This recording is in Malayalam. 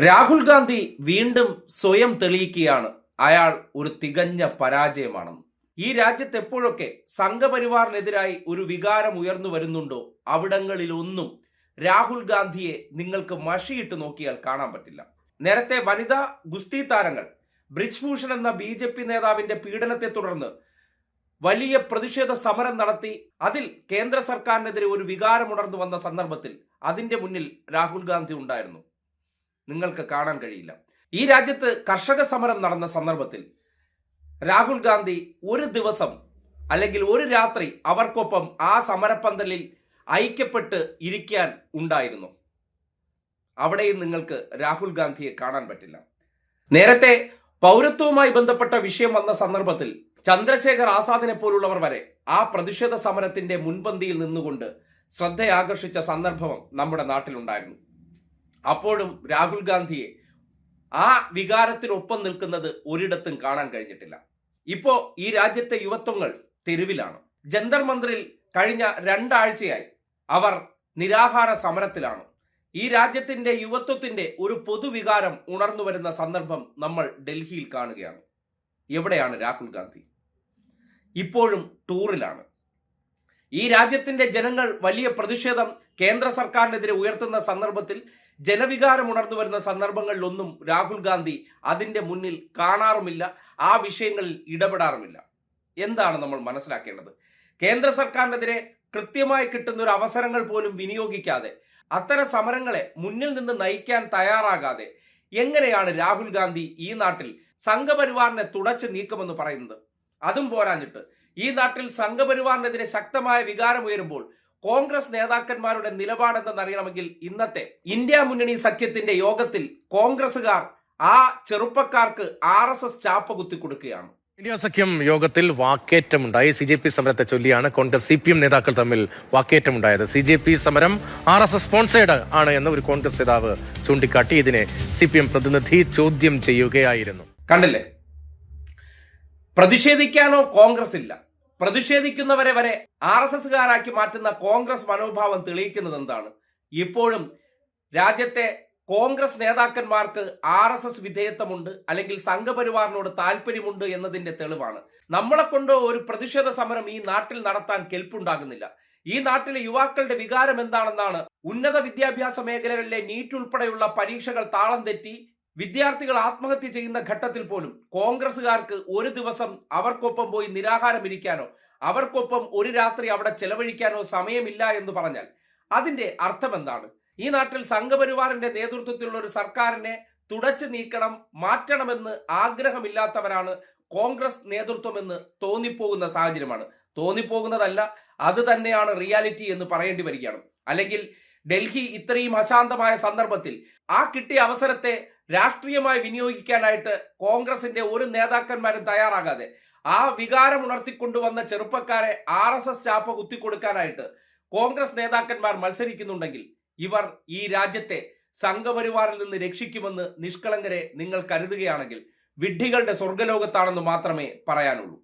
രാഹുൽ ഗാന്ധി വീണ്ടും സ്വയം തെളിയിക്കുകയാണ് അയാൾ ഒരു തികഞ്ഞ പരാജയമാണെന്ന്. ഈ രാജ്യത്ത് എപ്പോഴൊക്കെ സംഘപരിവാറിനെതിരായി ഒരു വികാരം ഉയർന്നു വരുന്നുണ്ടോ അവിടങ്ങളിലൊന്നും രാഹുൽ ഗാന്ധിയെ നിങ്ങൾക്ക് മഷിയിട്ട് നോക്കിയാൽ കാണാൻ പറ്റില്ല. നേരത്തെ വനിതാ ഗുസ്തി താരങ്ങൾ ബ്രിജ്ഭൂഷൺ എന്ന BJP നേതാവിന്റെ പീഡനത്തെ തുടർന്ന് വലിയ പ്രതിഷേധ സമരം നടത്തി അതിൽ കേന്ദ്ര സർക്കാരിനെതിരെ ഒരു വികാരമുണർന്നു വന്ന സന്ദർഭത്തിൽ അതിന്റെ മുന്നിൽ രാഹുൽ ഗാന്ധി ഉണ്ടായിരുന്നു. നിങ്ങൾക്ക് കാണാൻ കഴിയില്ല. ഈ രാജ്യത്ത് കർഷക സമരം നടന്ന സന്ദർഭത്തിൽ രാഹുൽ ഗാന്ധി ഒരു ദിവസം അല്ലെങ്കിൽ ഒരു രാത്രി അവർക്കൊപ്പം ആ സമരപ്പന്തലിൽ ഐക്യപ്പെട്ട് ഇരിക്കാൻ ഉണ്ടായിരുന്നു. അവിടെയും നിങ്ങൾക്ക് രാഹുൽ ഗാന്ധിയെ കാണാൻ പറ്റില്ല. നേരത്തെ പൗരത്വവുമായി ബന്ധപ്പെട്ട വിഷയം വന്ന സന്ദർഭത്തിൽ ചന്ദ്രശേഖർ ആസാദിനെ പോലുള്ളവർ വരെ ആ പ്രതിഷേധ സമരത്തിന്റെ മുൻപന്തിയിൽ നിന്നുകൊണ്ട് ശ്രദ്ധയാകർഷിച്ച സന്ദർഭം നമ്മുടെ നാട്ടിലുണ്ടായിരുന്നു. അപ്പോഴും രാഹുൽ ഗാന്ധിയെ ആ വികാരത്തിനൊപ്പം നിൽക്കുന്നത് ഒരിടത്തും കാണാൻ കഴിഞ്ഞിട്ടില്ല. ഇപ്പോ ഈ രാജ്യത്തെ യുവത്വങ്ങൾ തെരുവിലാണ്. ജന്തർ മന്ദിറിൽ കഴിഞ്ഞ 2 ആഴ്ചയായി അവർ നിരാഹാര സമരത്തിലാണ്. ഈ രാജ്യത്തിന്റെ യുവത്വത്തിന്റെ ഒരു പൊതുവികാരം ഉണർന്നു വരുന്ന സന്ദർഭം നമ്മൾ ഡൽഹിയിൽ കാണുകയാണ്. എവിടെയാണ് രാഹുൽ ഗാന്ധി? ഇപ്പോഴും ടൂറിലാണ്. ഈ രാജ്യത്തിന്റെ ജനങ്ങൾ വലിയ പ്രതിഷേധം കേന്ദ്ര സർക്കാരിനെതിരെ ഉയർത്തുന്ന സന്ദർഭത്തിൽ ജനവികാരം ഉണർന്നു വരുന്ന സന്ദർഭങ്ങളിലൊന്നും രാഹുൽ ഗാന്ധി അതിന്റെ മുന്നിൽ കാണാറുമില്ല, ആ വിഷയങ്ങളിൽ ഇടപെടാറുമില്ല. എന്താണ് നമ്മൾ മനസ്സിലാക്കേണ്ടത്? കേന്ദ്ര സർക്കാരിനെതിരെ കൃത്യമായി കിട്ടുന്ന ഒരു അവസരങ്ങൾ പോലും വിനിയോഗിക്കാതെ അത്തരം സമരങ്ങളെ മുന്നിൽ നിന്ന് നയിക്കാൻ തയ്യാറാകാതെ എങ്ങനെയാണ് രാഹുൽ ഗാന്ധി ഈ നാട്ടിൽ സംഘപരിവാറിനെ തുടച്ചു നീക്കുമെന്ന് പറയുന്നത്? അതും പോരാഞ്ഞിട്ട് ഈ നാട്ടിൽ സംഘപരിവാറിനെതിരെ ശക്തമായ വികാരം ഉയരുമ്പോൾ കോൺഗ്രസ് നേതാക്കന്മാരുടെ നിലപാടെന്തെന്നറിയണമെങ്കിൽ ഇന്നത്തെ ഇന്ത്യ മുന്നണി സഖ്യത്തിന്റെ യോഗത്തിൽ കോൺഗ്രസുകാർ ആ ചെറുപ്പക്കാർക്ക് RSS ചാപ്പ കുത്തി കൊടുക്കുകയാണ്. ഇന്ത്യ സഖ്യം യോഗത്തിൽ വാക്കേറ്റമുണ്ടായി. CJP സമരത്തെ ചൊല്ലിയാണ് കോൺഗ്രസ് CPM നേതാക്കൾ തമ്മിൽ വാക്കേറ്റമുണ്ടായത്. CJP സമരം RSS സ്പോൺസേഡ് ആണ് എന്ന് ഒരു കോൺഗ്രസ് നേതാവ് ചൂണ്ടിക്കാട്ടി ഇതിനെ CPM പ്രതിനിധി ചോദ്യം ചെയ്യുകയായിരുന്നു. കണ്ടില്ലേ? പ്രതിഷേധിക്കാനോ കോൺഗ്രസ് ഇല്ല. പ്രതിഷേധിക്കുന്നവരെ വരെ RSSകാരാക്കി മാറ്റുന്ന കോൺഗ്രസ് മനോഭാവം തെളിയിക്കുന്നത് എന്താണ്? ഇപ്പോഴും രാജ്യത്തെ കോൺഗ്രസ് നേതാക്കന്മാർക്ക് RSS വിധേയത്വമുണ്ട്, അല്ലെങ്കിൽ സംഘപരിവാറിനോട് താല്പര്യമുണ്ട് എന്നതിന്റെ തെളിവാണ്. നമ്മളെ കൊണ്ട് ഒരു പ്രതിഷേധ സമരം ഈ നാട്ടിൽ നടത്താൻ കെൽപ്പുണ്ടാകുന്നില്ല. ഈ നാട്ടിലെ യുവാക്കളുടെ വികാരം എന്താണെന്നാണ് ഉന്നത വിദ്യാഭ്യാസ മേഖലകളിലെ നീറ്റ് ഉൾപ്പെടെയുള്ള പരീക്ഷകൾ താളം തെറ്റി വിദ്യാർത്ഥികൾ ആത്മഹത്യ ചെയ്യുന്ന ഘട്ടത്തിൽ പോലും കോൺഗ്രസുകാർക്ക് ഒരു ദിവസം അവർക്കൊപ്പം പോയി നിരാഹാരം ഇരിക്കാനോ അവർക്കൊപ്പം ഒരു രാത്രി അവിടെ ചെലവഴിക്കാനോ സമയമില്ല എന്ന് പറഞ്ഞാൽ അതിന്റെ അർത്ഥം എന്താണ്? ഈ നാട്ടിൽ സംഘപരിവാറിന്റെ നേതൃത്വത്തിലുള്ള ഒരു സർക്കാരിനെ തുടച്ചു നീക്കണം, മാറ്റണമെന്ന് ആഗ്രഹമില്ലാത്തവരാണ് കോൺഗ്രസ് നേതൃത്വമെന്ന് തോന്നിപ്പോകുന്ന സാഹചര്യമാണ്. തോന്നിപ്പോകുന്നതല്ല, അത് തന്നെയാണ് റിയാലിറ്റി എന്ന് പറയേണ്ടി വരികയാണ്. അല്ലെങ്കിൽ ഡൽഹി ഇത്രയും അശാന്തമായ സന്ദർഭത്തിൽ ആ കിട്ടിയ അവസരത്തെ രാഷ്ട്രീയമായി വിനിയോഗിക്കാനായിട്ട് കോൺഗ്രസിന്റെ ഒരു നേതാക്കന്മാരും തയ്യാറാകാതെ ആ വികാരം ഉണർത്തിക്കൊണ്ടുവന്ന ചെറുപ്പക്കാരെ RSS ചാപ്പ കുത്തിക്കൊടുക്കാനായിട്ട് കോൺഗ്രസ് നേതാക്കന്മാർ മത്സരിക്കുന്നുണ്ടെങ്കിൽ ഇവർ ഈ രാജ്യത്തെ സംഘപരിവാറിൽ നിന്ന് രക്ഷിക്കുമെന്ന് നിഷ്കളങ്കരെ നിങ്ങൾ കരുതുകയാണെങ്കിൽ വിഡ്ഢികളുടെ സ്വർഗലോകത്താണെന്ന് മാത്രമേ പറയാനുള്ളൂ.